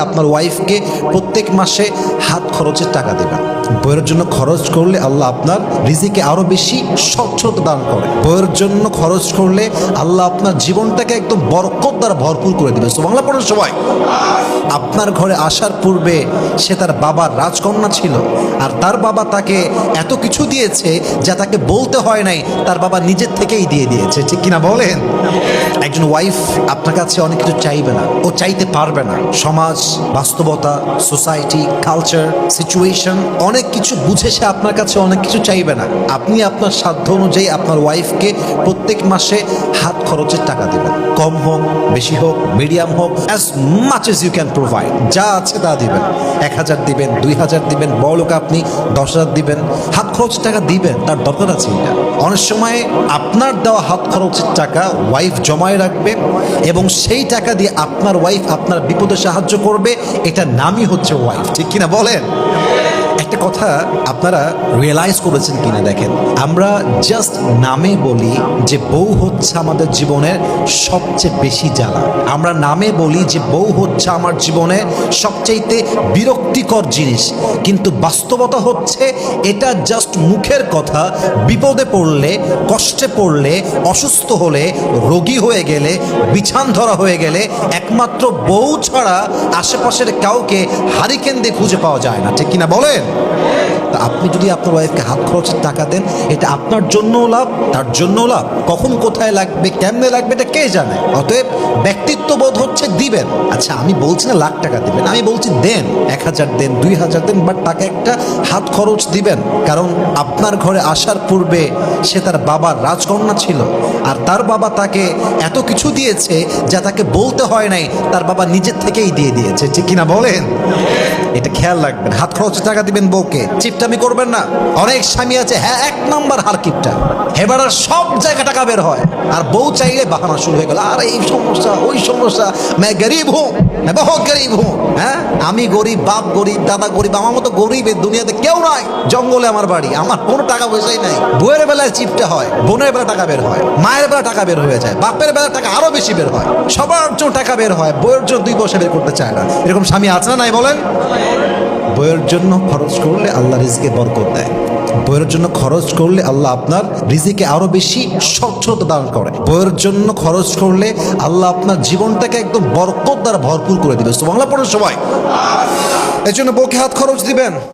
আপনার ওয়াইফকে প্রত্যেক মাসে হাত খরচের টাকা দেবেন। বইয়ের জন্য খরচ করলে আল্লাহ আপনার রিজিকে আরো বেশি স্বচ্ছতা দান করে। বইয়ের জন্য খরচ করলে আল্লাহ আপনার জীবনটাকে একদম বরকত দ্বারা ভরপুর করে দেবে। সুবহানাল্লাহ পড়ুন সবাই। আপনার ঘরে আসার পূর্বে সে তার বাবার রাজকন্যা ছিল, আর তার বাবা তাকে এত কিছু দিয়েছে যা তাকে বলতে হয় নাই, তার বাবা নিজের থেকেই দিয়ে দিয়েছে। ঠিক কিনা বলেন? একজন ওয়াইফ আপনার কাছে অনেক কিছু চাইবে না, ও চাইতে পারবে না। সমাজ, বাস্তবতা, সোসাইটি, কালচার, সিচুয়েশন অনেক কিছু বুঝে সে আপনার কাছে অনেক কিছু চাইবে না। আপনি আপনার সাধ্য অনুযায়ী আপনার ওয়াইফকে প্রত্যেক মাসে হাত খরচের টাকা দেবেন। কম হোক, বেশি হোক, মিডিয়াম হোক, as much as you can provide. যা আছে তা দিবেন। 1000 দিবেন, 2000 দিবেন, বড় লোক আপনি 10,000 দিবেন। হাত খরচের টাকা দিবেন, তার দরকার আছে এটা। অনেক সময় আপনার দেওয়া হাত খরচের টাকা ওয়াইফ জমায় রাখবে এবং সেই টাকা দিয়ে আপনার ওয়াইফ আপনার বিপদে সাহায্য করবে। এটা নামই হচ্ছে ওয়াইফ। ঠিক কিনা বলেন? একটা কথা আপনারা রিয়েলাইজ করেছেন কিনা দেখেন, আমরা জাস্ট নামে বলি যে বউ হচ্ছে আমাদের জীবনের সবচেয়ে বেশি জ্বালা। আমরা নামে বলি যে বউ হচ্ছে আমার জীবনের সবচাইতে বিরক্তিকর জিনিস, কিন্তু বাস্তবতা হচ্ছে এটা জাস্ট মুখের কথা। বিপদে পড়লে, কষ্টে পড়লে, অসুস্থ হলে, রোগী হয়ে গেলে, বিছান ধরা হয়ে গেলে একমাত্র বউ ছাড়া আশেপাশের কাউকে হারিকেন দিয়ে খুঁজে পাওয়া যায় না। ঠিক কিনা বলেন? তা আপনি যদি আপনার ওয়াইফকে হাত খরচের টাকা দেন, এটা আপনার জন্যও লাভ, তার জন্যও লাভ। কখন কোথায় লাগবে, কেমনে লাগবে, এটা কে জানে। অতএব ব্যক্তিত্ববোধ হচ্ছে দিবেন। আচ্ছা, আমি বলছি না লাখ টাকা দিবেন, আমি বলছি দেন, 1000 দেন, 2000 দেন, বাট তাকে একটা হাত খরচ দিবেন। কারণ আপনার ঘরে আসার পূর্বে সে তার বাবার রাজকন্যা ছিল, আর তার বাবা তাকে এত কিছু দিয়েছে যা তাকে বলতে হয় নাই, তার বাবা নিজের থেকেই দিয়ে দিয়েছে। ঠিক কিনা বলেন? এটা খেয়াল রাখবেন। হাত খরচের টাকা দিবেন বউকে, চিপটামি করবেন না। অনেক স্বামী আছে, হ্যাঁ, 1 নাম্বার হারকিপটা, হেবারের সব জায়গা টাকা বের হয়, আর বউ চাইলে বাহানা শুরু হয়ে গেল, আর এই সমস্যা, ওই সমস্যা, मैं गरीब हूँ, मैं बहुत गरीब हूँ। হ্যাঁ, আমি গরিব, বাপ গরিব, দাদা গরিব, আমার মতো গরিবের দুনিয়াতে কেউ নাই। জঙ্গলে আমার বাড়ি, আমার কোনো টাকা পয়সাই নাই। বউয়ের বেলায় চিপটা হয়, বোনের বেলা টাকা বের হয়, মায়ের বেলা টাকা বের হয়ে যায়, বাপের বেলা টাকা আরো বেশি বের হয়, সবার জন্য টাকা বের হয়, বউয়ের জন্য 2 পয়সা বের করতে চায় না। এরকম স্বামী আছে না নাই বলেন? বইয়ের জন্য খরচ করলে আল্লাহ রিজিকে বরকত দেয়। বইয়ের জন্য খরচ করলে আল্লাহ আপনার রিজিকে আরো বেশি স্বচ্ছতা দান করে। বইয়ের জন্য খরচ করলে আল্লাহ আপনার জীবনটাকে একদম বরকত দ্বারা ভরপুর করে দিবে। সুবহানাল্লাহ পড়ুন সবাই। এই জন্য বউকে হাত খরচ দিবেন।